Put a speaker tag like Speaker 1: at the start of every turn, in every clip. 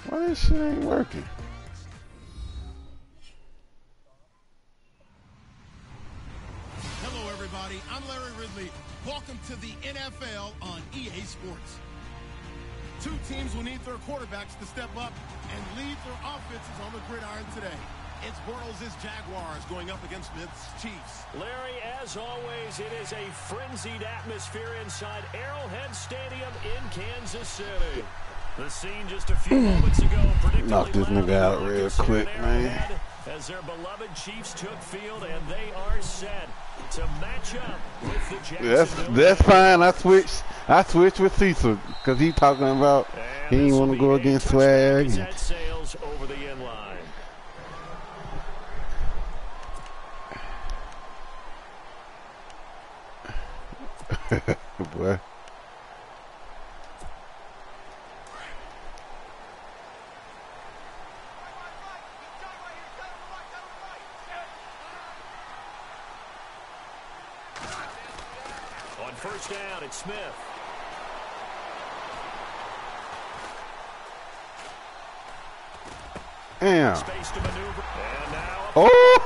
Speaker 1: Why this shit ain't working?
Speaker 2: Hello, everybody. I'm Larry Ridley. Welcome to the NFL on EA Sports. Two teams will need their quarterbacks to step up and lead their offenses on the gridiron today. It's Bortles' Jaguars going up against Smith's Chiefs.
Speaker 3: Larry, as always, it is a frenzied atmosphere inside Arrowhead Stadium in Kansas City. The scene just a few moments ago.
Speaker 1: Knock this nigga out real quick, man.
Speaker 3: As their beloved Chiefs took field, and they are set to match up with the Jacksonville.
Speaker 1: That's fine. I switched with Cecil because he talking about he didn't want to go against Swag.
Speaker 3: Sails over the end line.
Speaker 1: Boy.
Speaker 3: On first down, it's Smith.
Speaker 1: Damn.
Speaker 3: Space to maneuver. And now
Speaker 1: Oh!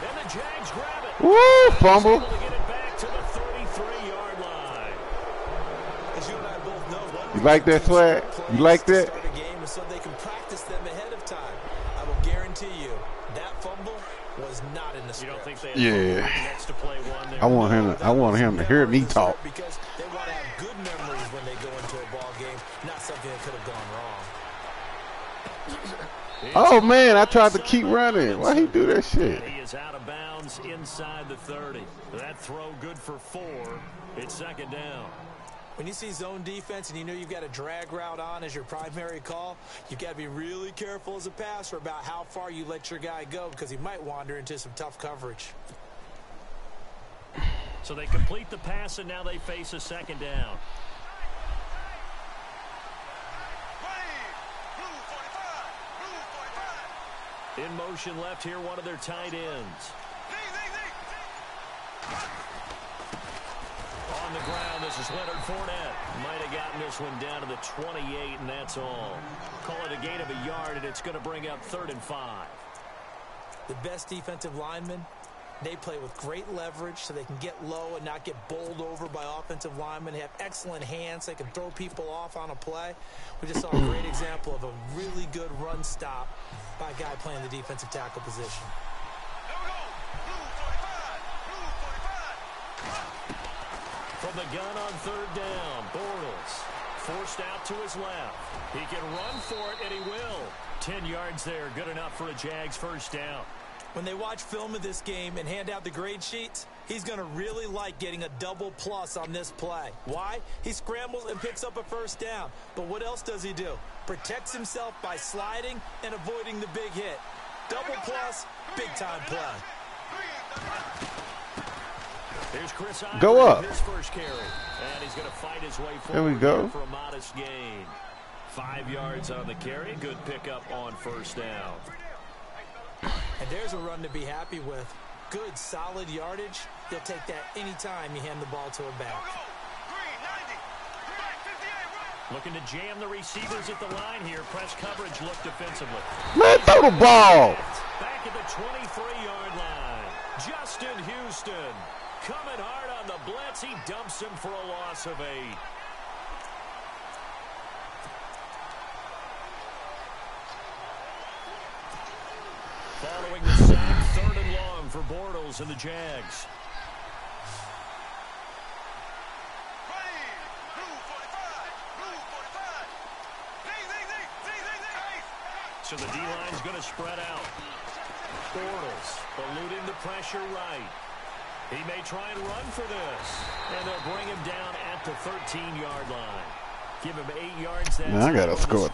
Speaker 3: and the Jags grab it.
Speaker 1: Woo! Fumble.
Speaker 3: To get it back to the 33-yard line.
Speaker 4: As you and I both know,
Speaker 1: You like that, Swag? You like that?
Speaker 4: start a game so they can practice them ahead of time. I will guarantee you that fumble was not in the script.
Speaker 3: You don't think they had
Speaker 1: Yeah.
Speaker 3: next to play one there?
Speaker 1: I want him to hear me talk.
Speaker 4: Because they want to have good memories when they go into a ball game, not something that could have gone wrong.
Speaker 1: Oh man, I tried to keep running. Why he do that shit?
Speaker 3: He is out of bounds inside the 30. That throw good for 4. It's second down.
Speaker 4: When you see zone defense and you know you've got a drag route on as your primary call, you've got to be really careful as a passer about how far you let your guy go because he might wander into some tough coverage.
Speaker 3: So they complete the pass, and now they face a second down. In motion left here, one of their tight ends. On the ground, this is Leonard Fournette. Might have gotten this one down to the 28, and that's all. Call it a gain of a yard, and it's going to bring up 3rd and 5.
Speaker 4: The best defensive linemen, they play with great leverage so they can get low and not get bowled over by offensive linemen. They have excellent hands. They can throw people off on a play. We just saw a great example of a really good run stop by a guy playing the defensive tackle position.
Speaker 3: From the gun on 3rd down, Bortles forced out to his left. He can run for it, and he will. 10 yards there, good enough for a Jags first down.
Speaker 4: When they watch film of this game and hand out the grade sheets, he's going to really like getting a double plus on this play. Why? He scrambles and picks up a first down. But what else does he do? Protects himself by sliding and avoiding the big hit. Double plus, big-time play.
Speaker 3: There's Chris Ivory,
Speaker 1: Go up.
Speaker 3: his first carry. And he's going to fight his way forward
Speaker 1: There we go.
Speaker 3: for a modest gain. 5 yards on the carry. Good pickup on first down.
Speaker 4: And there's a run to be happy with. Good, solid yardage. He'll take that anytime you hand the ball to a back.
Speaker 3: Looking to jam the receivers at the line here. Press coverage look defensively.
Speaker 1: Man, throw the ball.
Speaker 3: Back at the 23-yard line. Justin Houston coming hard on the blitz. He dumps him for a loss of 8. Following the sack, 3rd and long for Bortles and the Jags. So the D-line's going to spread out. Bortles eluding the pressure right. He may try and run for this. And they'll bring him down at the 13-yard line. Give him 8 yards.
Speaker 1: Man, I gotta score.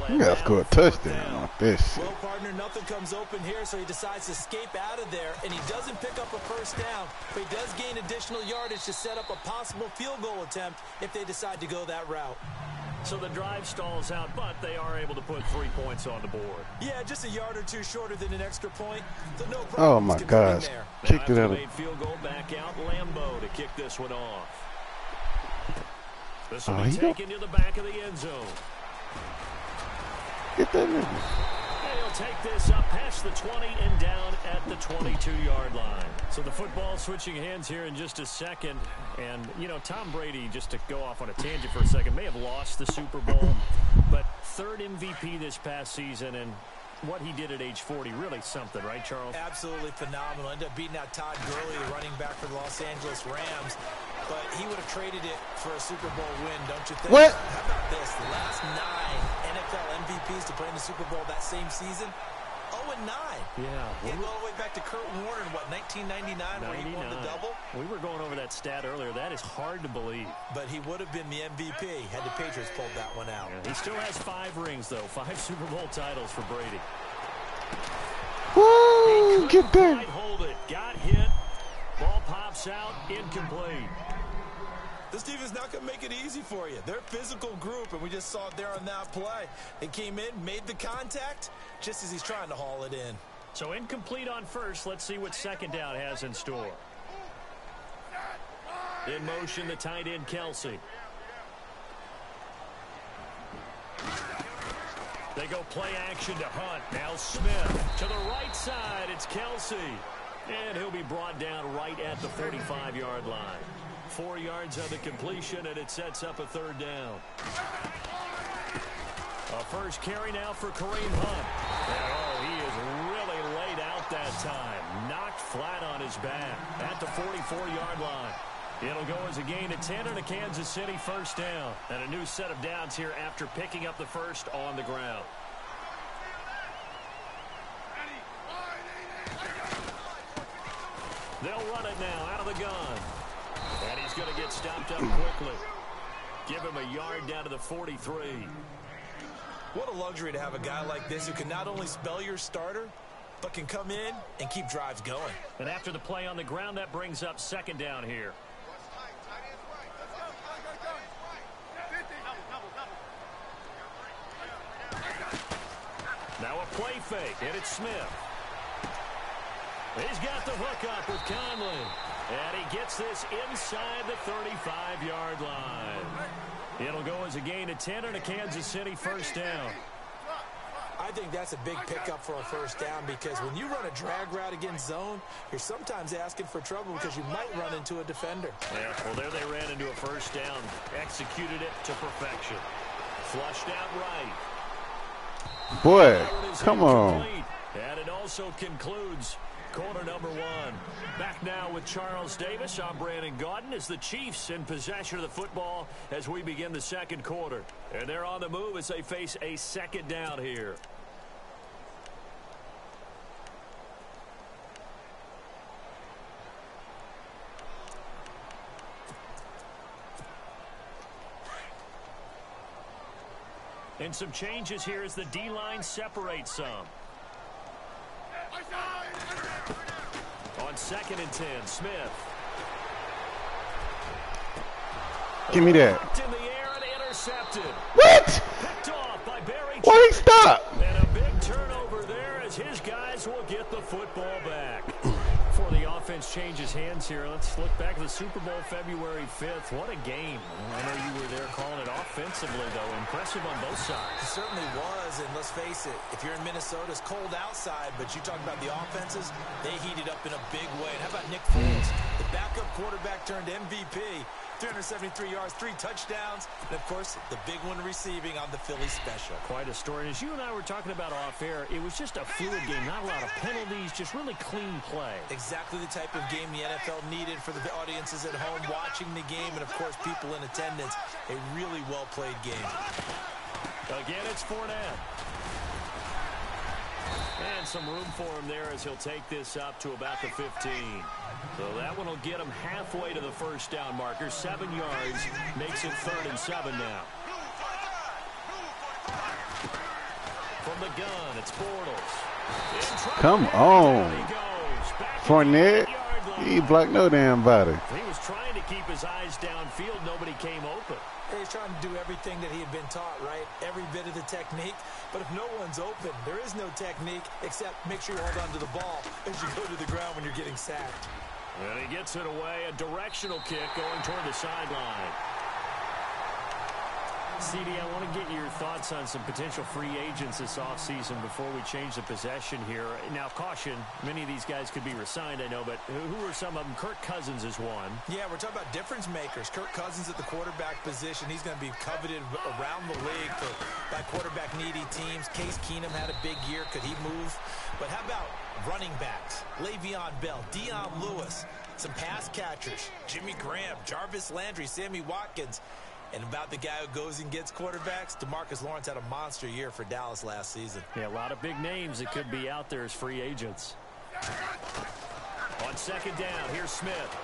Speaker 1: I gotta score a touchdown on this shit.
Speaker 4: Well, partner, nothing comes open here, so he decides to escape out of there, and he doesn't pick up a first down, but he does gain additional yardage to set up a possible field goal attempt if they decide to go that route.
Speaker 3: So the drive stalls out, but they are able to put 3 points on the board.
Speaker 4: Yeah, just a yard or two shorter than an extra point. So no problem.
Speaker 1: Oh my gosh. Kicked it out.
Speaker 3: Field goal back out. Lambeau to kick this one off. This will be taken to the back of the end zone.
Speaker 1: Get that nigga.
Speaker 3: He'll take this up past the 20 and down at the 22-yard line. So the football switching hands here in just a second. And, you know, Tom Brady, just to go off on a tangent for a second, may have lost the Super Bowl, but third MVP this past season, and what he did at age 40, really something, right, Charles?
Speaker 4: Absolutely phenomenal. Ended up beating out Todd Gurley, the running back for the Los Angeles Rams, but he would have traded it for a Super Bowl win, don't you think?
Speaker 1: What?
Speaker 4: How about this? The last 9 NFL MVPs to play in the Super Bowl that same season, 0-9.
Speaker 3: Yeah.
Speaker 4: Getting all the way back to Kurt Warner in, what, 1999, where he won the double?
Speaker 3: We were going over that stat earlier. That is hard to believe.
Speaker 4: But he would have been the MVP had the Patriots pulled that one out.
Speaker 3: Yeah, he still has 5 rings, though. 5 Super Bowl titles for Brady.
Speaker 1: Woo! Get that.
Speaker 3: Hold it. Got hit. Ball pops out. Incomplete.
Speaker 4: This defense not going to make it easy for you. They're a physical group, and we just saw it there on that play. They came in, made the contact, just as he's trying to haul it in.
Speaker 3: So incomplete on first. Let's see what second down has in store. In motion, the tight end, Kelsey. They go play action to Hunt. Now Smith to the right side. It's Kelsey. And he'll be brought down right at the 45-yard line. 4 yards on the completion, and it sets up a third down. A first carry now for Kareem Hunt. And, oh, he is really laid out that time. Knocked flat on his back at the 44-yard line. It'll go as a gain of 10 and a Kansas City first down. And a new set of downs here after picking up the first on the ground. They'll run it now out of the gun. And he's going to get stopped up quickly. Give him a yard down to the 43.
Speaker 4: What a luxury to have a guy like this who can not only spell your starter, but can come in and keep drives going.
Speaker 3: And after the play on the ground, that brings up second down here. Now a play fake, and it's Smith. He's got the hook up with Conley. And he gets this inside the 35-yard line. It'll go as a gain of 10 and a Kansas City first down.
Speaker 4: I think that's a big pickup for a first down because when you run a drag route against zone, you're sometimes asking for trouble because you might run into a defender.
Speaker 3: Yeah, well, there they ran into a first down. Executed it to perfection. Flushed out right.
Speaker 1: Boy, come on.
Speaker 3: And it also concludes quarter number 1. Back now with Charles Davis. I'm Brandon Gaudin as the Chiefs in possession of the football as we begin the second quarter. And they're on the move as they face a second down here. And some changes here as the D-line separates some. On 2nd and 10, Smith.
Speaker 1: Give me that.
Speaker 3: In the air and intercepted.
Speaker 1: What?
Speaker 3: Picked off by Barry.
Speaker 1: Why he stop?
Speaker 3: And a big turnover there as his guys will get the football back. Before the offense changes hands here, let's look back at the Super Bowl February 5th. What a game. I know you were there calling it offensively, though. Impressive on both sides.
Speaker 4: It certainly was, and let's face it, if you're in Minnesota, it's cold outside, but you talk about the offenses, they heated up in a big way. And how about Nick Foles, the backup quarterback turned MVP, 373 yards, 3 touchdowns, and, of course, the big one receiving on the Philly special.
Speaker 3: Quite a story. And as you and I were talking about off air, it was just a fluid game, not a lot of penalties, just really clean play.
Speaker 4: Exactly the type of game the NFL needed for the audiences at home watching the game and, of course, people in attendance. A really well-played game.
Speaker 3: Again, it's Fournette. And some room for him there as he'll take this up to about the 15. So that one will get him halfway to the first down marker. 7 yards makes it 3rd and 7 now. From the gun, it's Bortles.
Speaker 1: Come on. Fournette, he blocked no damn body.
Speaker 3: He was trying to keep his eyes downfield. Nobody came open.
Speaker 4: He's trying to do everything that he had been taught, right? Every bit of the technique. But if no one's open, there is no technique except make sure you hold on to the ball as you go to the ground when you're getting sacked.
Speaker 3: And he gets it away. A directional kick going toward the sideline. CD, I want to get your thoughts on some potential free agents this offseason before we change the possession here. Now, caution, many of these guys could be re-signed, I know, but who are some of them? Kirk Cousins is one.
Speaker 4: Yeah, we're talking about difference makers. Kirk Cousins at the quarterback position. He's going to be coveted around the league by quarterback-needy teams. Case Keenum had a big year. Could he move? But how about running backs? Le'Veon Bell, Dion Lewis, some pass catchers, Jimmy Graham, Jarvis Landry, Sammy Watkins. And about the guy who goes and gets quarterbacks, DeMarcus Lawrence had a monster year for Dallas last season.
Speaker 3: Yeah, a lot of big names that could be out there as free agents. On second down, here's Smith.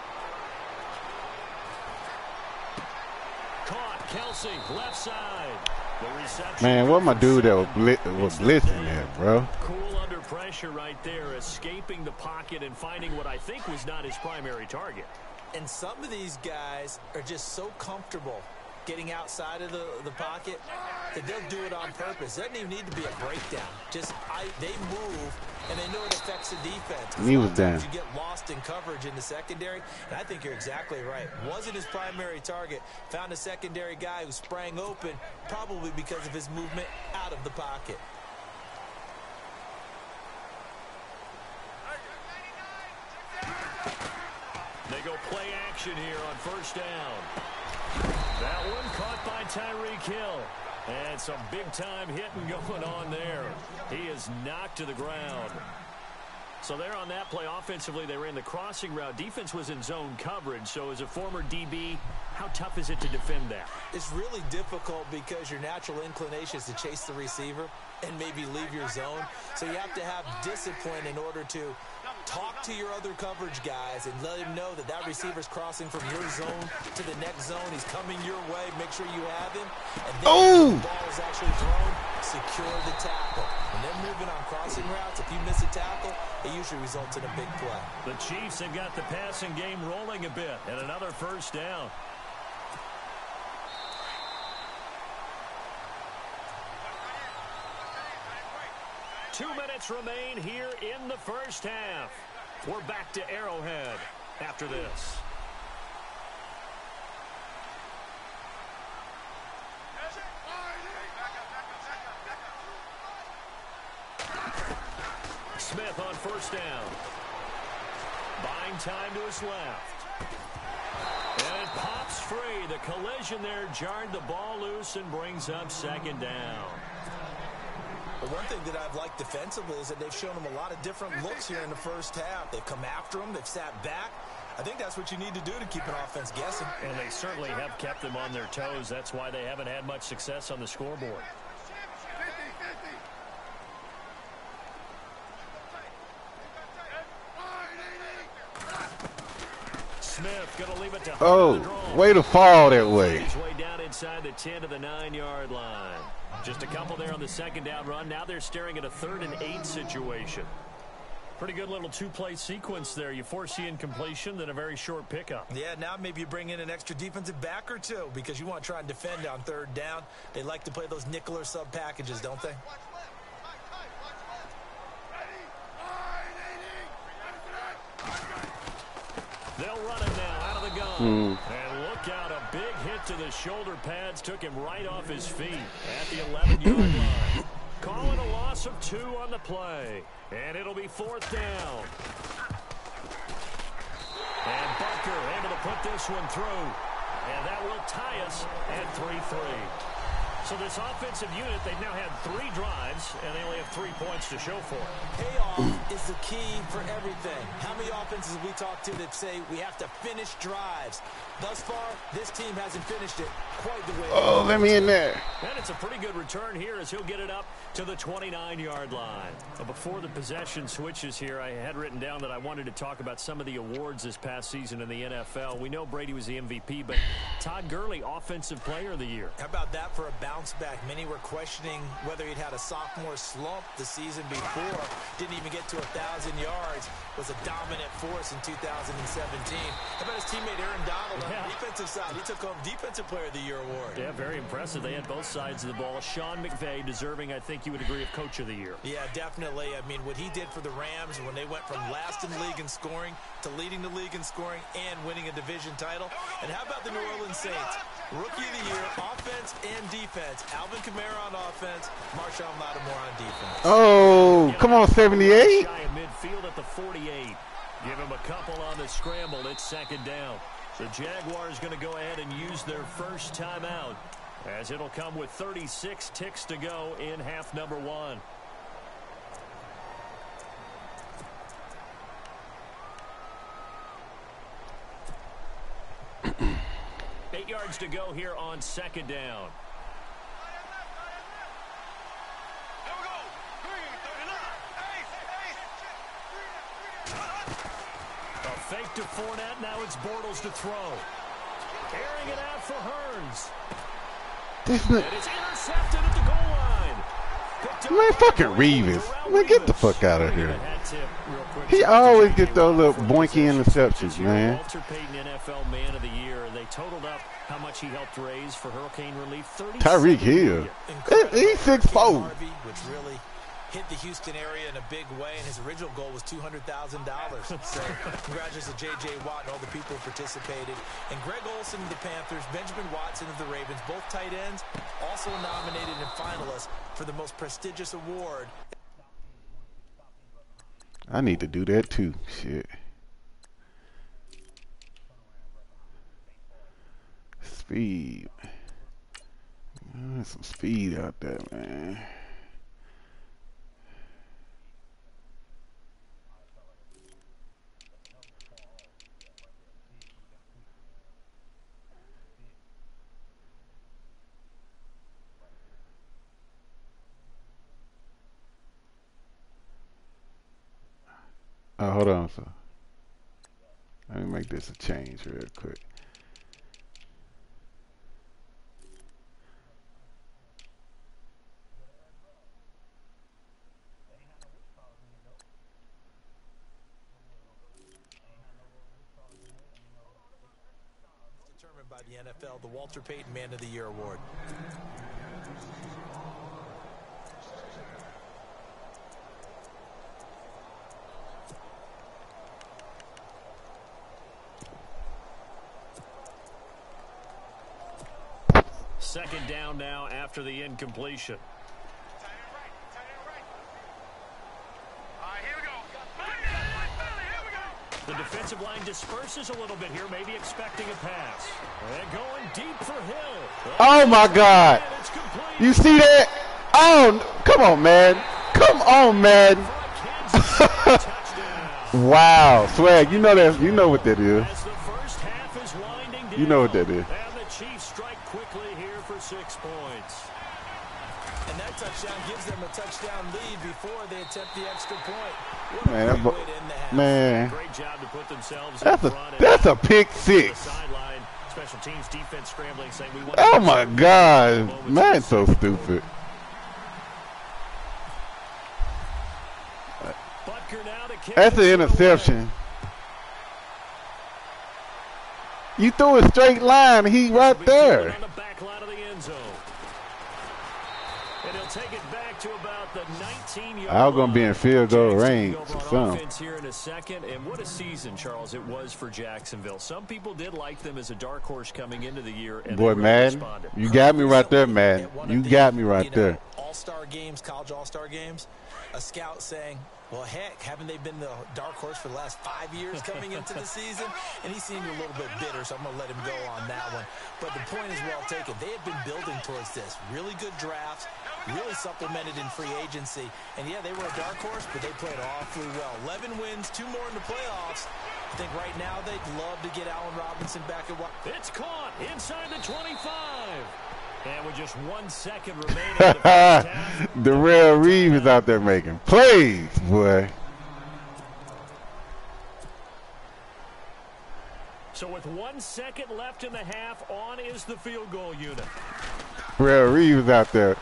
Speaker 3: Caught, Kelsey, left side. The reception.
Speaker 1: Man, what my dude that was blitzing there, bro?
Speaker 3: Cool under pressure right there, escaping the pocket and finding what I think was not his primary target.
Speaker 4: And some of these guys are just so comfortable getting outside of the pocket that they'll do it on purpose. It doesn't even need to be a breakdown. Just they move, and they know it affects the defense.
Speaker 1: He was down.
Speaker 4: You get lost in coverage in the secondary, and I think you're exactly right. Wasn't his primary target. Found a secondary guy who sprang open, probably because of his movement out of the pocket.
Speaker 3: They go play action here on first down. That one caught by Tyreek Hill. And some big-time hitting going on there. He is knocked to the ground. So they're on that play. Offensively, they ran the crossing route. Defense was in zone coverage. So as a former DB, how tough is it to defend that?
Speaker 4: It's really difficult because your natural inclination is to chase the receiver and maybe leave your zone. So you have to have discipline in order to talk to your other coverage guys and let him know that that receiver's crossing from your zone to the next zone. He's coming your way. Make sure you have him. And then the ball is actually thrown, secure the tackle. When they're moving on crossing routes, if you miss a tackle, it usually results in a big play.
Speaker 3: The Chiefs have got the passing game rolling a bit, and another first down. Two minutes remain here in the first half. We're back to Arrowhead after this. Smith on first down. Buying time to his left. And it pops free. The collision there jarred the ball loose and brings up second down.
Speaker 4: But one thing that I've liked defensively is that they've shown them a lot of different looks here in the first half. They've come after them. They've sat back. I think that's what you need to do to keep an offense guessing.
Speaker 3: And they certainly have kept them on their toes. That's why they haven't had much success on the scoreboard. Smith going to leave it to
Speaker 1: way to fall that way.
Speaker 3: He's way down inside the 10 to the 9-yard line. Just a couple there on the second down run. Now they're staring at a 3rd and 8 situation. Pretty good little two-play sequence there. You force the incompletion, then a very short pickup.
Speaker 4: Yeah, now maybe you bring in an extra defensive back or two because you want to try and defend on 3rd down. They like to play those nickel or sub packages, don't they?
Speaker 3: They'll run it now out of the gun. And look out, a big hit to the shoulder pads took him right off his feet at the 11-yard line. Calling a loss of 2 on the play. And it'll be 4th down. And Bucker able to put this one through. And that will tie us at 3-3. So this offensive unit, they've now had 3 drives, and they only have 3 points to show for it.
Speaker 4: Payoff is the key for everything. How many offenses have we talked to that say we have to finish drives? Thus far, this team hasn't finished it quite the way.
Speaker 1: Oh, let me in there.
Speaker 3: And it's a pretty good return here as he'll get it up to the 29-yard line. But before the possession switches here, I had written down that I wanted to talk about some of the awards this past season in the NFL. We know Brady was the MVP, but Todd Gurley, Offensive Player of the Year.
Speaker 4: How about that for a bounce bounce back. Many were questioning whether he'd had a sophomore slump the season before. Didn't even get to 1,000 yards. Was a dominant force in 2017. How about his teammate Aaron Donald on the defensive side? He took home Defensive Player of the Year award.
Speaker 3: Yeah, very impressive. They had both sides of the ball. Sean McVay deserving, I think you would agree, of Coach of the Year.
Speaker 4: Yeah, definitely. I mean, what he did for the Rams when they went from last in the league in scoring to leading the league in scoring and winning a division title. And how about the New Orleans Saints? Rookie of the Year, offense and defense. Alvin Kamara on offense, Marshawn Lattimore on defense.
Speaker 1: Oh, come on, 78.
Speaker 3: Shy of midfield at the 48. Give him a couple on the scramble. It's second down. The Jaguars going to go ahead and use their first timeout, as it'll come with 36 ticks to go in half number one. Eight yards to go here on second down. A fake to Fournette. Now it's Bortles to throw. Airing it out for Hearns. And it's intercepted at the goal line.
Speaker 1: Man, fucking Revis. Man, get the fuck out of here. He always get those little boinky interceptions, man.
Speaker 3: Walter Payton, NFL Man of the Year. They totaled up how much he helped raise for hurricane relief.
Speaker 1: Tyreek Hill. He's 6'4".
Speaker 4: Which really hit the Houston area in a big way, and his original goal was $200,000. So congratulations to J.J. Watt and all the people who participated. And Greg Olsen of the Panthers, Benjamin Watson of the Ravens, both tight ends, also nominated and finalists for the most prestigious award.
Speaker 1: I need to do that too. Shit. Speed. There's some speed out there, man. Oh, hold on, so let me make this a change real quick.
Speaker 4: Determined by the NFL, the Walter Payton Man of the Year award.
Speaker 3: Second down now after the incompletion. The defensive line disperses a little bit here, maybe expecting a pass. And going deep for Hill.
Speaker 1: Oh my God! You see that? Oh, come on, man! Come on, man! Wow, swag! You know that? You know what that is? You know what that is?
Speaker 3: And the Chiefs strike quickly here for 6 points.
Speaker 4: And that touchdown gives them a touchdown lead before they attempt the extra point.
Speaker 1: Man,
Speaker 3: Great job to put themselves
Speaker 1: that's a pick six.
Speaker 3: Special teams defense scrambling, saying we want.
Speaker 1: Oh my God, man, so stupid. That's an interception. You threw a straight line. He right there.
Speaker 3: On the back line of the end zone. And he'll take it back to about the 19-yard line.
Speaker 1: I was going to be in field goal range or something.
Speaker 3: Here in a second, and what a season, Charles, it was for Jacksonville. Some people did like them as a dark horse coming into the year. And
Speaker 1: boy, Madden, you got me right there, Madden. You got me right there.
Speaker 4: All-star games, college all-star games, a scout saying, well, heck, haven't they been the dark horse for the last 5 years coming into the season? And he seemed a little bit bitter, so I'm going to let him go on that one. But the point is well taken. They had been building towards this. Really good drafts, really supplemented in free agency. And, yeah, they were a dark horse, but they played awfully well. 11 wins, 2 more in the playoffs. I think right now they'd love to get Allen Robinson back at what?
Speaker 3: It's caught inside the 25. And with just 1 second remaining in the first half.
Speaker 1: Darrell Reeve is out there making plays, boy.
Speaker 3: So with 1 second left in the half, on is the field goal unit.
Speaker 1: Well, Reeves out there.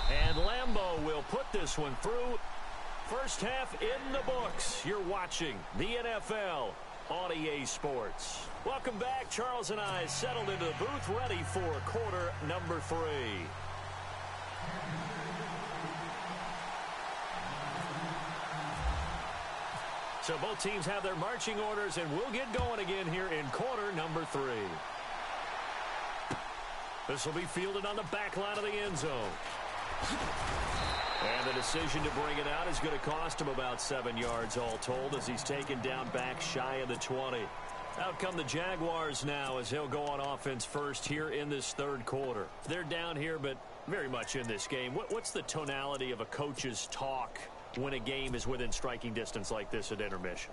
Speaker 3: And Lambeau will put this one through. First half in the books. You're watching the NFL on EA Sports. Welcome back. Charles and I settled into the booth, ready for quarter number 3. So both teams have their marching orders, and we'll get going again here in quarter number 3. This will be fielded on the back line of the end zone. And the decision to bring it out is going to cost him about 7 yards all told as he's taken down back shy of the 20. Out come the Jaguars now as he'll go on offense first here in this third quarter. They're down here, but very much in this game. What's the tonality of a coach's talk when a game is within striking distance like this at intermission?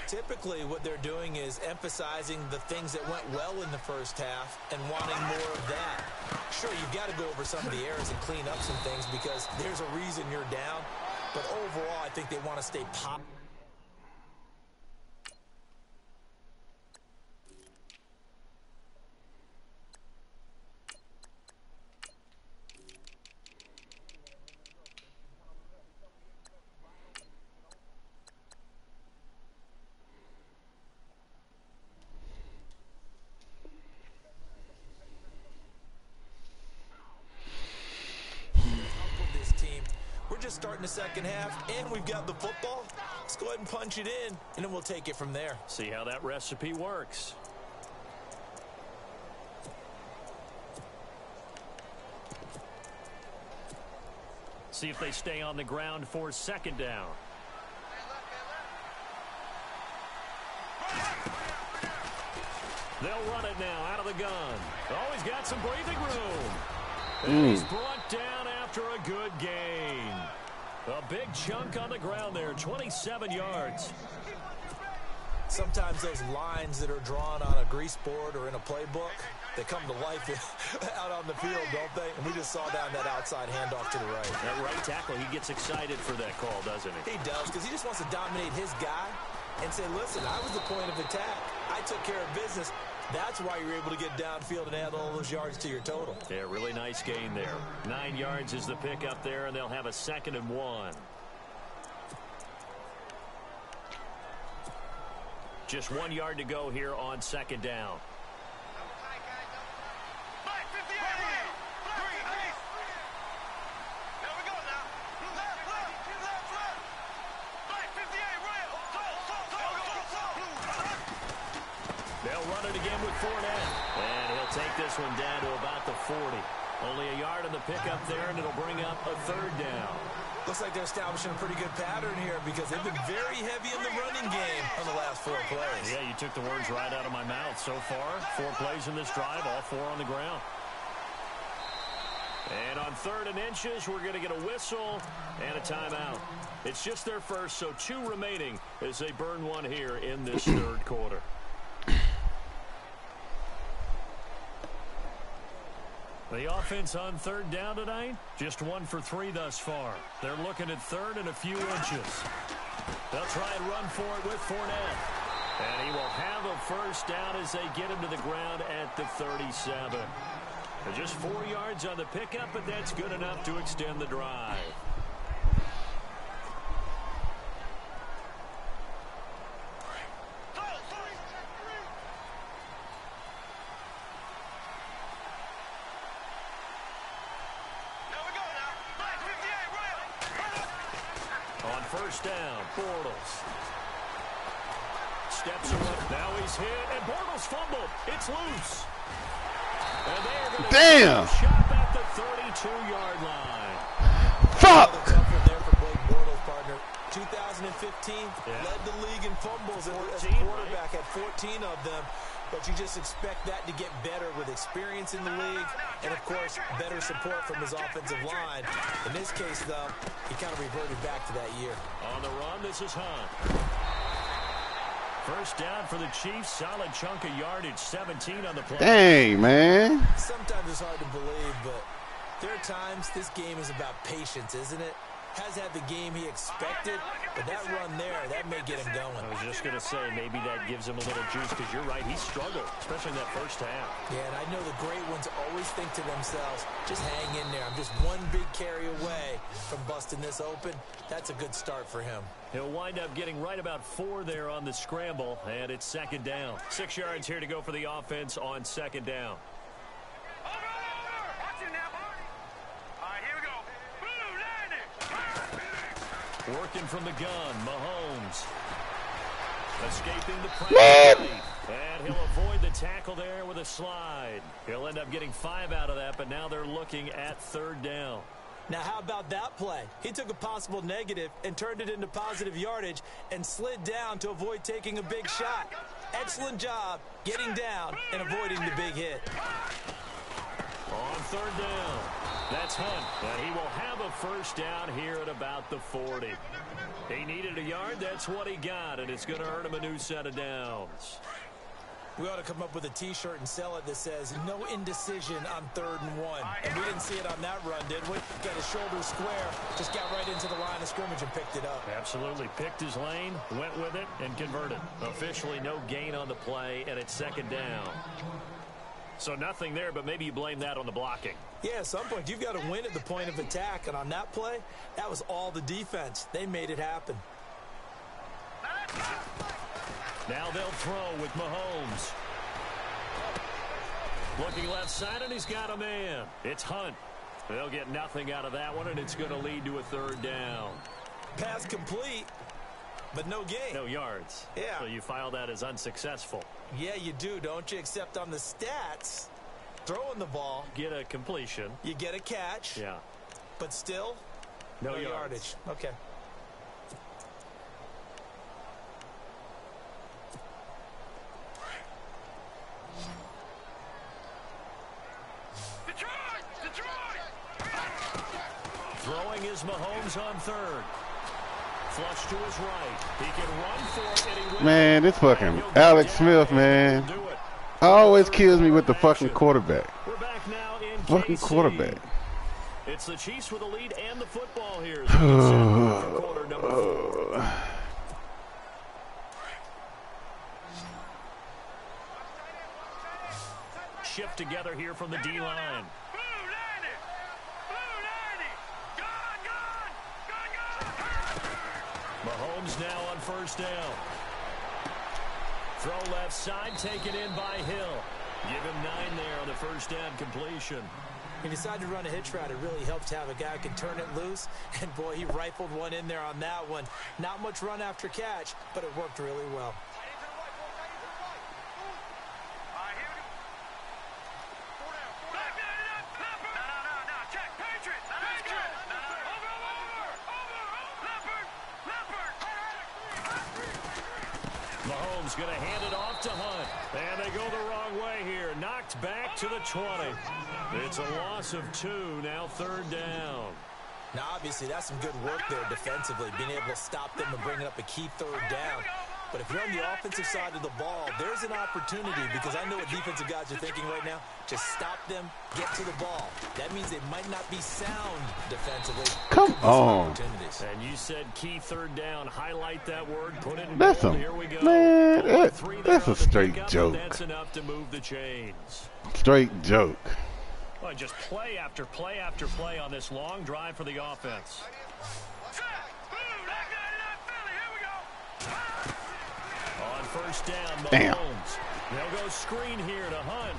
Speaker 4: Typically, what they're doing is emphasizing the things that went well in the first half and wanting more of that. Sure, you've got to go over some of the errors and clean up some things because there's a reason you're down. But overall, I think they want to stay positive. Starting the second half, and we've got the football. Let's go ahead and punch it in, and then we'll take it from there.
Speaker 3: See how that recipe works. See if they stay on the ground for second down. They'll run it now out of the gun. Oh, he's got some breathing room. And he's brought down after a good gain. A big chunk on the ground there, 27 yards.
Speaker 4: Sometimes those lines that are drawn on a grease board or in a playbook, they come to life out on the field, don't they? And we just saw down that outside handoff to the right.
Speaker 3: That right tackle, he gets excited for that call, doesn't he?
Speaker 4: He does, because he just wants to dominate his guy and say, listen, I was the point of attack. I took care of business. That's why you're able to get downfield and add all those yards to your total.
Speaker 3: Yeah, really nice gain there. 9 yards is the pickup there, and they'll have a 2nd and 1. Just 1 yard to go here on second down. And he'll take this one down to about the 40. Only a yard on the pickup there, and it'll bring up a 3rd down.
Speaker 4: Looks like they're establishing a pretty good pattern here because they've been very heavy in the running game on the last 4 plays.
Speaker 3: Yeah, you took the words right out of my mouth. So far, 4 plays in this drive, all 4 on the ground. And on 3rd and inches, we're going to get a whistle and a timeout. It's just their first, so 2 remaining as they burn one here in this third quarter. The offense on 3rd down tonight, just 1 for 3 thus far. They're looking at 3rd and a few inches. They'll try and run for it with Fournette. And he will have a 1st down as they get him to the ground at the 37. Just 4 yards on the pickup, but that's good enough to extend the drive. First down, Bortles. Steps away. Now he's hit, and Bortles fumbled. It's loose. And they are going to
Speaker 1: damn
Speaker 3: shot at the 32-yard line.
Speaker 1: Fuck.
Speaker 4: Another tough one there for Blake Bortles, partner. 2015 led the league in fumbles as a quarterback, had 14 of them. But you just expect that to get better with experience in the league and, of course, better support from his offensive line. In this case, though, he kind of reverted back to that year.
Speaker 3: On the run, this is Hunt. First down for the Chiefs. Solid chunk of yardage, 17 on the play.
Speaker 1: Dang, man.
Speaker 4: Sometimes it's hard to believe, but there are times this game is about patience, isn't it? has had the game he expected, but that run there, that may get him going.
Speaker 3: I was just going to say, maybe that gives him a little juice, because you're right, he struggled, especially in that first half.
Speaker 4: Yeah, and I know the great ones always think to themselves, just hang in there. I'm just one big carry away from busting this open. That's a good start for him.
Speaker 3: He'll wind up getting right about 4 there on the scramble, and it's second down. 6 yards here to go for the offense on second down. Working from the gun, Mahomes. Escaping the pressure. And he'll avoid the tackle there with a slide. He'll end up getting 5 out of that, but now they're looking at third down.
Speaker 4: Now, how about that play? He took a possible negative and turned it into positive yardage and slid down to avoid taking a big shot. Excellent job getting down and avoiding the big hit.
Speaker 3: On third down, that's Hunt, and he will have a first down here at about the 40. He needed a yard, that's what he got, and it's going to earn him a new set of downs.
Speaker 4: We ought to come up with a T-shirt and sell it that says, no indecision on 3rd and 1. And we didn't see it on that run, did we? Got his shoulder square, just got right into the line of scrimmage and picked it up.
Speaker 3: Absolutely. Picked his lane, went with it, and converted. Officially no gain on the play, and it's second down. So nothing there, but maybe you blame that on the blocking.
Speaker 4: Yeah, at some point, you've got to win at the point of attack. And on that play, that was all the defense. They made it happen.
Speaker 3: Now they'll throw with Mahomes. Looking left side, and he's got a man. It's Hunt. They'll get nothing out of that one, and it's going to lead to a third down.
Speaker 4: Pass complete, but no gain.
Speaker 3: No yards.
Speaker 4: Yeah.
Speaker 3: So you file that as unsuccessful.
Speaker 4: Yeah, you do, don't you? Except on the stats, throwing the ball.
Speaker 3: Get a completion.
Speaker 4: You get a catch.
Speaker 3: Yeah.
Speaker 4: But still,
Speaker 3: no
Speaker 4: yardage. Okay.
Speaker 3: Throwing is Mahomes on third. Flush to his right. He can run for it, and he will.
Speaker 1: Man, this fucking Alex Smith, man. Always kills me with the fucking quarterback.
Speaker 3: We're back now in
Speaker 1: fucking
Speaker 3: KC.
Speaker 1: Quarterback.
Speaker 3: It's the Chiefs with the lead and the football here. Quarter number 4. Shift together here from the D-line. Mahomes now on first down. Throw left side, taken in by Hill. Give him 9 there on the first down completion.
Speaker 4: He decided to run a hitch route. It really helps to have a guy who can turn it loose. And, boy, he rifled one in there on that one. Not much run after catch, but it worked really well.
Speaker 3: Mahomes going to hand it off to Hunt. And they go the wrong way here. Knocked back to the 20. It's a loss of 2. Now third down.
Speaker 4: Now, obviously, that's some good work there defensively, being able to stop them and bringing up a key third down. But if you're on the offensive side of the ball, there's an opportunity, because I know what defensive guys are thinking right now. Just stop them, get to the ball. That means they might not be sound defensively.
Speaker 1: Come on.
Speaker 3: And you said key third down. Highlight that word. Put it in
Speaker 1: That's
Speaker 3: bold.
Speaker 1: a,
Speaker 3: Here we go.
Speaker 1: man, that's a straight joke.
Speaker 3: That's enough to move the chains.
Speaker 1: Straight joke.
Speaker 3: Well, just play after play after play on this long drive for the offense. On first down, Mahomes.
Speaker 1: Damn.
Speaker 3: They'll go screen here to Hunt.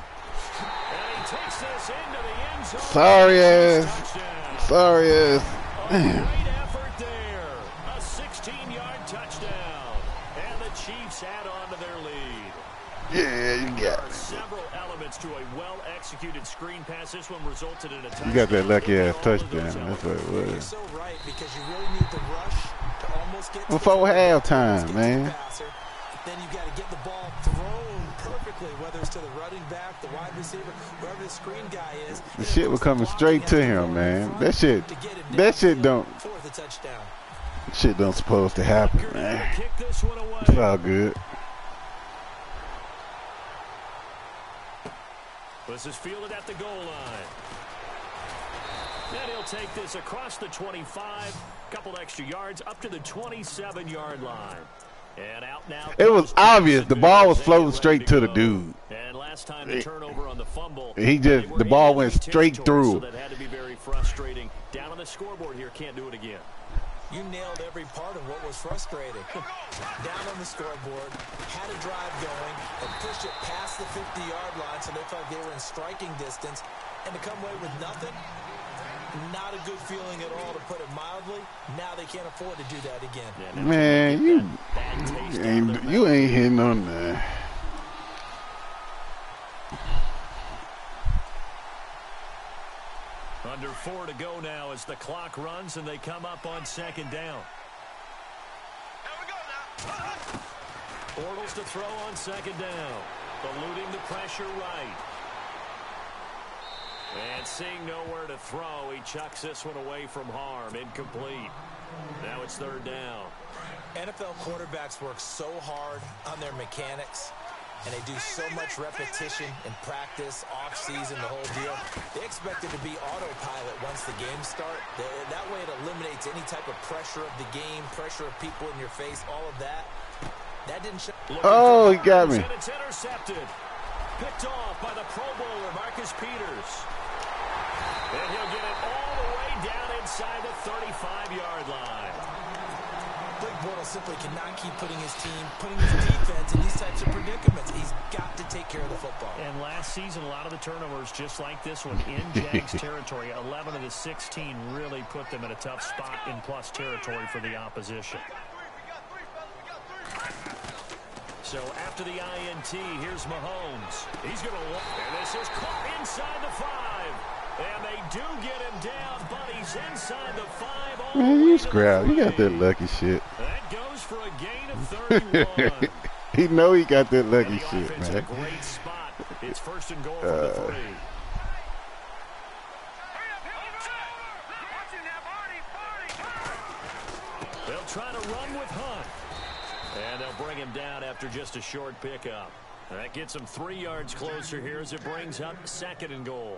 Speaker 3: And he takes this into the end zone.
Speaker 1: Sorry ass. Sorry ass. Damn.
Speaker 3: Great effort there. A 16-yard touchdown. And the Chiefs add on to their lead.
Speaker 1: Yeah, you
Speaker 3: There
Speaker 1: got
Speaker 3: are
Speaker 1: it.
Speaker 3: several elements to a well-executed screen pass. This one resulted in a touchdown.
Speaker 1: You got that lucky ass
Speaker 3: All of those
Speaker 1: touchdown. That's
Speaker 3: elements.
Speaker 1: what it
Speaker 4: You're
Speaker 1: was.
Speaker 4: so right, because you really need the rush to almost get to
Speaker 1: Before
Speaker 4: the
Speaker 1: halftime,
Speaker 4: get
Speaker 1: man.
Speaker 4: to the passer. Then you've got to get the ball thrown perfectly, whether it's to the running back, the wide receiver, wherever the screen guy is.
Speaker 1: The shit was coming straight to him, man. That shit don't.
Speaker 4: For the touchdown.
Speaker 1: Shit don't supposed to happen, man.
Speaker 3: Kick this one away.
Speaker 1: It's all good.
Speaker 3: This is fielded at the goal line. And he'll take this across the 25, couple extra yards up to the 27-yard line. And out now.
Speaker 1: It was obvious the ball was floating straight to the dude.
Speaker 3: And last time the turnover on the fumble,
Speaker 1: the ball went straight through.
Speaker 3: So that had to be very frustrating. Down on the scoreboard here, can't do it again.
Speaker 4: You nailed every part of what was frustrating. Down on the scoreboard, had a drive going, and pushed it past the 50-yard line so they felt they were in striking distance. And to come away with nothing, not a good feeling at all, to put it mildly. Now they can't afford to do that again.
Speaker 3: Yeah,
Speaker 1: man, you ain't hitting on that.
Speaker 3: Under 4 to go now as the clock runs and they come up on second down. Bortles to throw on second down. Eluding the pressure right. And seeing nowhere to throw, he chucks this one away from harm. Incomplete. Now it's third down.
Speaker 4: NFL quarterbacks work so hard on their mechanics, and they do so much repetition in practice, off-season, the whole deal. They expect it to be autopilot once the games start. That way it eliminates any type of pressure of the game, pressure of people in your face, all of that. That didn't show.
Speaker 1: Oh, he got me.
Speaker 3: And it's intercepted. Picked off by the Pro Bowler, Marcus Peters. And he'll get it all the way down inside the 35-yard line.
Speaker 4: Blake Bortles simply cannot keep putting his defense in these types of predicaments. He's got to take care of the football.
Speaker 3: And last season, a lot of the turnovers, just like this one, in Jags territory, 11 of the 16 really put them in a tough spot in plus territory for the opposition. So after the INT, here's Mahomes. He's going to look, and this is caught inside the 5. And they do get him down, but he's inside the 5.
Speaker 1: Man, you scrap. You got that lucky shit.
Speaker 3: That goes for a gain of 31.
Speaker 1: He know he got that lucky shit, man.
Speaker 3: In a great spot. It's first and goal from the 3. They'll try to run with Hunt. And they'll bring him down after just a short pickup. That gets him 3 yards closer here as it brings up second and goal.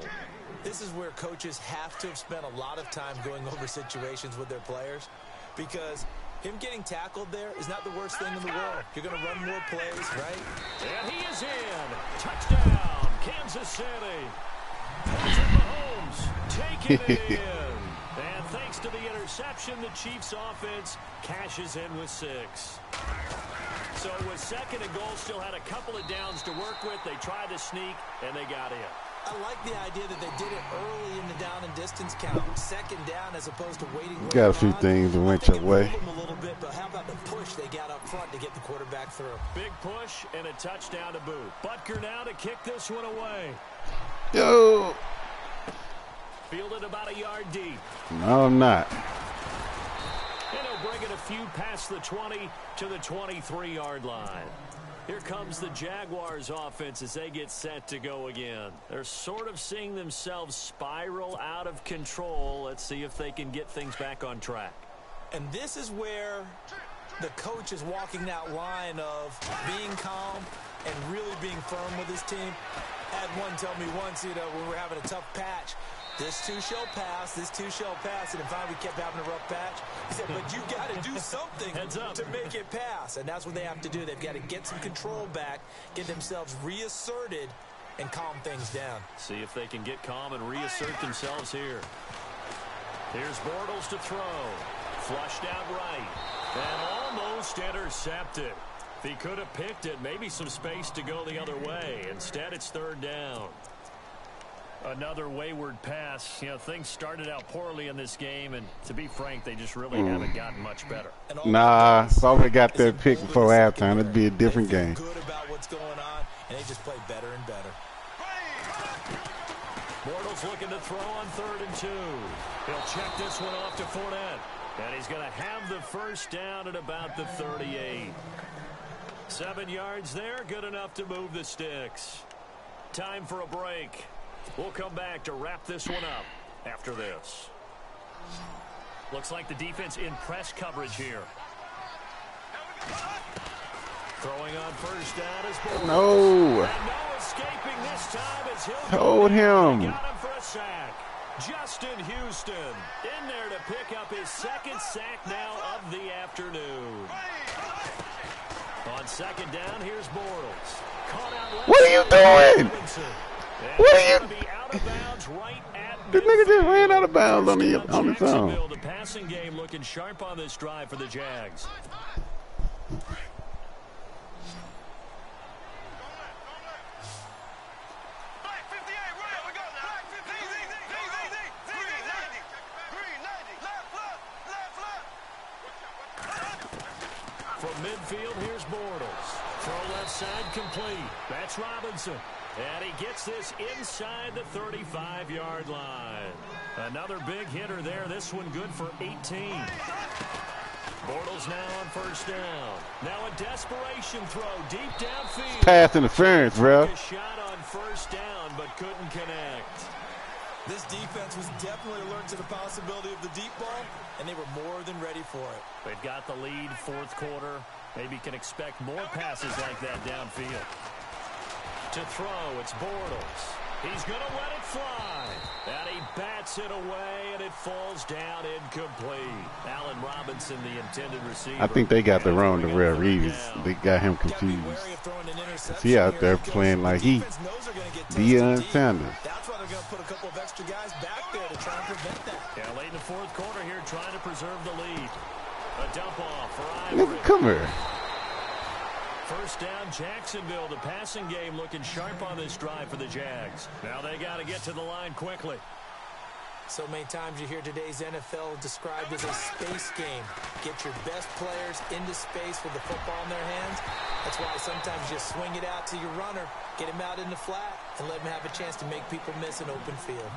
Speaker 4: This is where coaches have to have spent a lot of time going over situations with their players, because him getting tackled there is not the worst thing in the world. You're going to run more plays, right?
Speaker 3: And he is in. Touchdown, Kansas City. Patrick Mahomes taking it in. And thanks to the interception, the Chiefs offense cashes in with 6. So with second and goal, still had a couple of downs to work with. They tried to sneak, and they got in.
Speaker 4: I like the idea that they did it early in the down and distance count. Second down as opposed to waiting.
Speaker 1: Got a few things that went your way.
Speaker 4: A little bit, but how about the push they got up front to get the quarterback through?
Speaker 3: Big push and a touchdown to boot. Butker now to kick this one away.
Speaker 1: Yo.
Speaker 3: Fielded about a yard deep.
Speaker 1: No, I'm not.
Speaker 3: And he'll bring it a few past the 20 to the 23-yard line. Here comes the Jaguars offense as they get set to go again. They're sort of seeing themselves spiral out of control. Let's see if they can get things back on track.
Speaker 4: And this is where the coach is walking that line of being calm and really being firm with his team. Had one tell me once, when we were having a tough patch, this too shall pass, this too shall pass, and finally we kept having a rough patch. He said, but you got to do something to make it pass, and that's what they have to do. They've got to get some control back, get themselves reasserted, and calm things down.
Speaker 3: See if they can get calm and reassert themselves here. Here's Bortles to throw. Flushed out right. And almost intercepted. If he could have picked it, maybe some space to go the other way. Instead, it's third down. Another wayward pass. Things started out poorly in this game, and to be frank, they just really haven't gotten much better.
Speaker 1: Nah, if I would have got that pick before halftime, it'd be a different game.
Speaker 4: Good about what's going on, and they just play better and better.
Speaker 3: Bortles looking to throw on 3rd and 2. He'll check this one off to Fournette, and he's going to have the first down at about the 38. 7 yards there, good enough to move the sticks. Time for a break. We'll come back to wrap this one up after this. Looks like the defense in press coverage here. Throwing on first down is Bortles.
Speaker 1: No.
Speaker 3: And no escaping this time as he'll
Speaker 1: Hold him.
Speaker 3: got him for a sack. Justin Houston in there to pick up his second sack now of the afternoon. On second down, here's Bortles. Caught out left.
Speaker 1: What are you doing? What are you?
Speaker 3: Be out of bounds right at
Speaker 1: This nigga just ran out of bounds on his own.
Speaker 3: The passing game looking sharp on this drive for the Jags. From midfield, here's Bortles. Throw left side complete. That's Robinson. And he gets this inside the 35-yard line. Another big hitter there. This one good for 18. Bortles now on first down. Now a desperation throw deep downfield.
Speaker 1: Pass interference, bro.
Speaker 3: A shot on first down, but couldn't connect.
Speaker 4: This defense was definitely alert to the possibility of the deep ball, and they were more than ready for it.
Speaker 3: They've got the lead, fourth quarter. Maybe can expect more passes like that downfield. To throw, it's Bortles. He's going to let it fly. And he bats it away, and it falls down incomplete. Allen Robinson, the intended receiver.
Speaker 1: I think they got the wrong to Real Reeves. They got him confused. He out there playing like he Deion Sanders.
Speaker 4: That's why they're going to put a couple of extra guys back there to try and prevent that.
Speaker 3: Yeah, late in the fourth quarter here, trying to preserve the lead. A dump off for Ivory.
Speaker 1: Come here.
Speaker 3: First down, Jacksonville. The passing game looking sharp on this drive for the Jags. Now they got to get to the line quickly.
Speaker 4: So many times you hear today's NFL described as a space game. Get your best players into space with the football in their hands. That's why sometimes you just swing it out to your runner, get him out in the flat, and let him have a chance to make people miss an open field.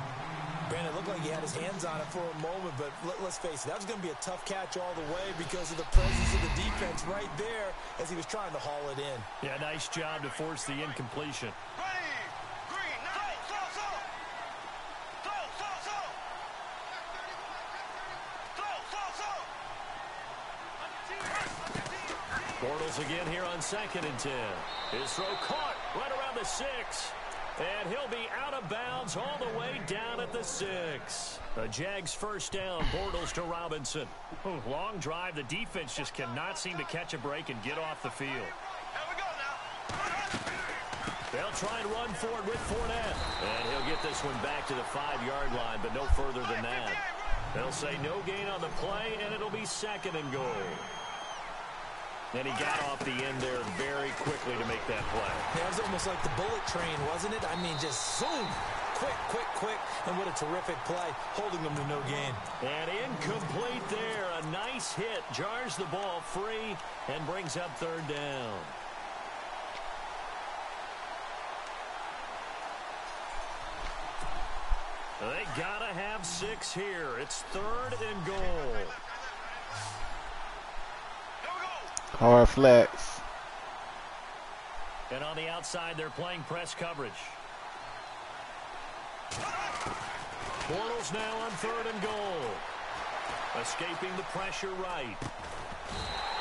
Speaker 4: Brandon, it looked like he had his hands on it for a moment, but let's face it, that was going to be a tough catch all the way because of the presence of the defense right there as he was trying to haul it in.
Speaker 3: Yeah, nice job to force the incompletion. Bortles again here on 2nd and 10. His throw caught right around the 6. And he'll be out of bounds all the way down at the 6. The Jags first down, Bortles to Robinson. Ooh, long drive. The defense just cannot seem to catch a break and get off the field. They'll try and run forward with Fournette. And he'll get this one back to the 5-yard line, but no further than that. They'll say no gain on the play, and it'll be 2nd and goal. And he got off the end there very quickly to make that play.
Speaker 4: Yeah, it was almost like the bullet train, wasn't it? I mean, just zoom. Quick, quick, quick. And what a terrific play, holding them to no gain.
Speaker 3: And incomplete there. A nice hit. Jars the ball free and brings up 3rd down. They got to have 6 here. It's 3rd and goal.
Speaker 1: Hard flats.
Speaker 3: And on the outside, they're playing press coverage. Bortles now on 3rd and goal. Escaping the pressure right.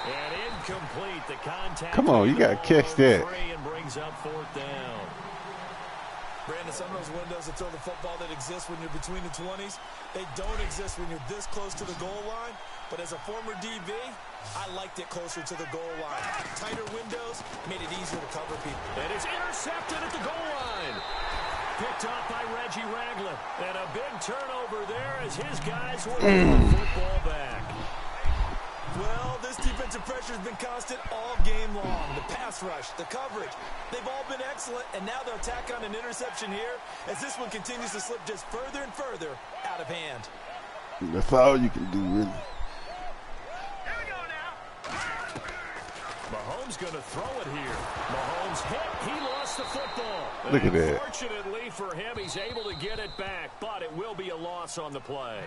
Speaker 3: And incomplete. The contact.
Speaker 1: Come on, you got to catch that.
Speaker 3: And brings up 4th down.
Speaker 4: Brandon, some of those windows to throw the football that exist when you're between the 20s, they don't exist when you're this close to the goal line. But as a former DB, I liked it closer to the goal line. Tighter windows made it easier to cover people.
Speaker 3: And it's intercepted at the goal line. Picked off by Reggie Ragland. And a big turnover there as his guys will get the football back.
Speaker 4: Well, this defensive pressure has been constant all game long. The pass rush, the coverage, they've all been excellent, and now they'll tack on an interception here as this one continues to slip just further and further out of hand.
Speaker 1: That's all you can do, really.
Speaker 2: Here we go now.
Speaker 3: Mahomes going to throw it here. Mahomes hit. He lost the football.
Speaker 1: Look at that.
Speaker 3: Fortunately for him, he's able to get it back, but it will be a loss on the play.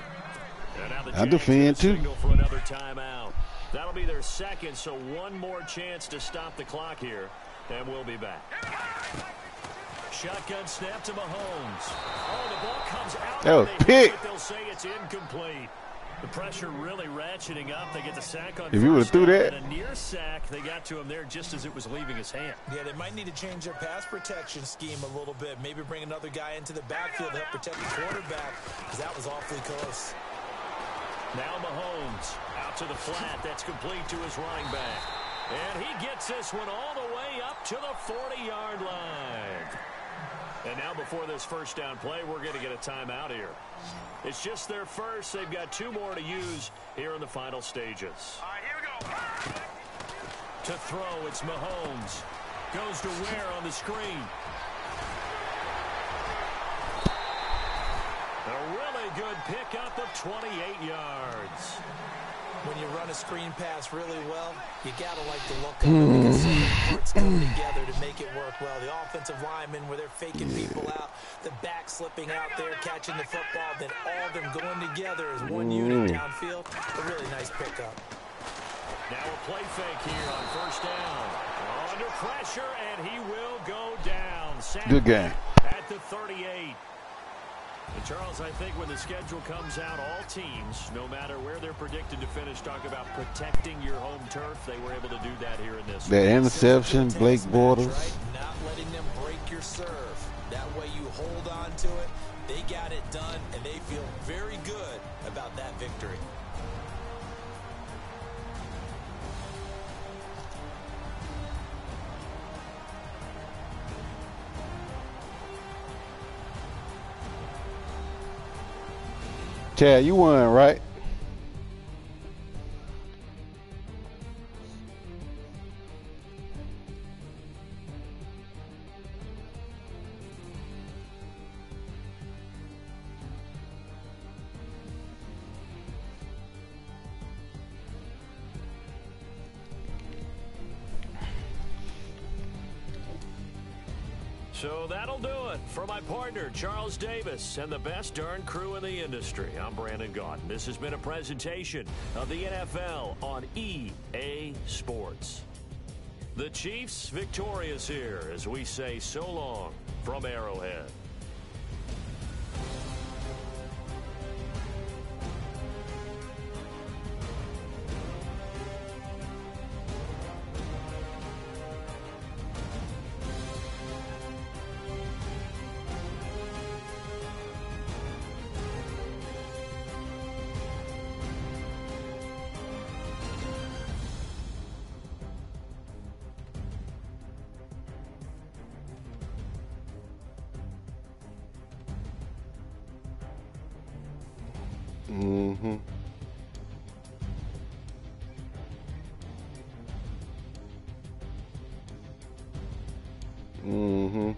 Speaker 3: And now the
Speaker 1: I defend too.
Speaker 3: Signal for another timeout. That'll be their 2nd, so one more chance to stop the clock here, and we'll be back. Shotgun snap to Mahomes. Oh, the ball comes out.
Speaker 1: That was pick.
Speaker 3: They'll say it's incomplete. The pressure really ratcheting up. They get the sack on
Speaker 1: if you would have threw that.
Speaker 3: a near sack, they got to him there just as it was leaving his hand.
Speaker 4: Yeah, they might need to change their pass protection scheme a little bit. Maybe bring another guy into the backfield to help protect the quarterback, because that was awfully close.
Speaker 3: Now Mahomes out to the flat. That's complete to his running back. And he gets this one all the way up to the 40-yard line. And now before this first down play, we're going to get a timeout here. It's just their first. They've got 2 more to use here in the final stages.
Speaker 2: All right, here we go.
Speaker 3: To throw, it's Mahomes. Goes to Ware on the screen. A really good pickup of 28 yards.
Speaker 4: When you run a screen pass really well, you got to like the look of it because so many parts come together to make it work well. The offensive linemen, where they're faking people out, the back slipping out there, catching the football, then all of them going together as one unit downfield. A really nice pickup.
Speaker 3: Now a play fake here on first down. Under pressure, and he will go down.
Speaker 1: Good game.
Speaker 3: At the 38. And Charles, I think when the schedule comes out, all teams, no matter where they're predicted to finish, talk about protecting your home turf. They were able to do that here in this.
Speaker 1: That interception, Blake Bortles.
Speaker 4: Right? Not letting them break your serve. That way you hold on to it. They got it done, and they feel very good about that victory.
Speaker 1: Chad, you won, right?
Speaker 3: So that'll do it for my partner, Charles Davis, and the best darn crew in the industry. I'm Brandon Gaudin. This has been a presentation of the NFL on EA Sports. The Chiefs victorious here as we say so long from Arrowhead.
Speaker 1: Mm-hmm. Mm-hmm.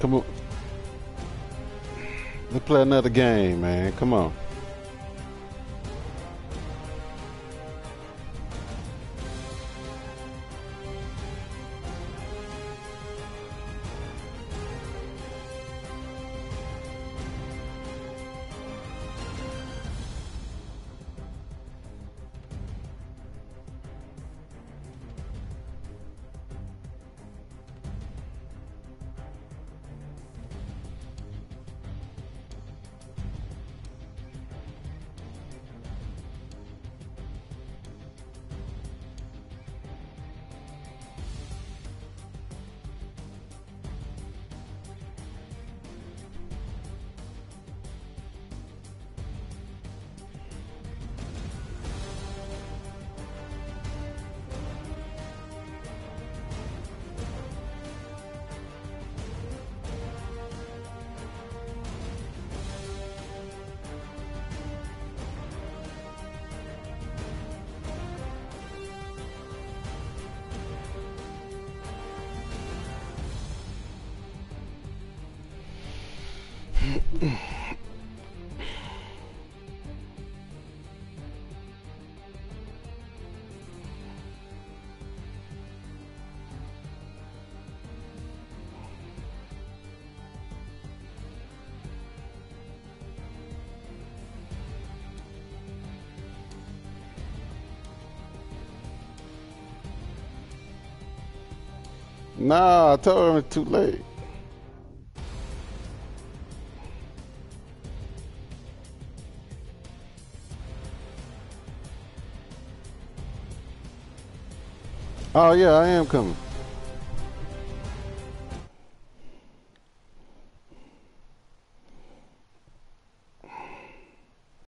Speaker 1: Come on. Let's play another game, man. Come on. Nah, I told him it's too late. Oh yeah, I am coming.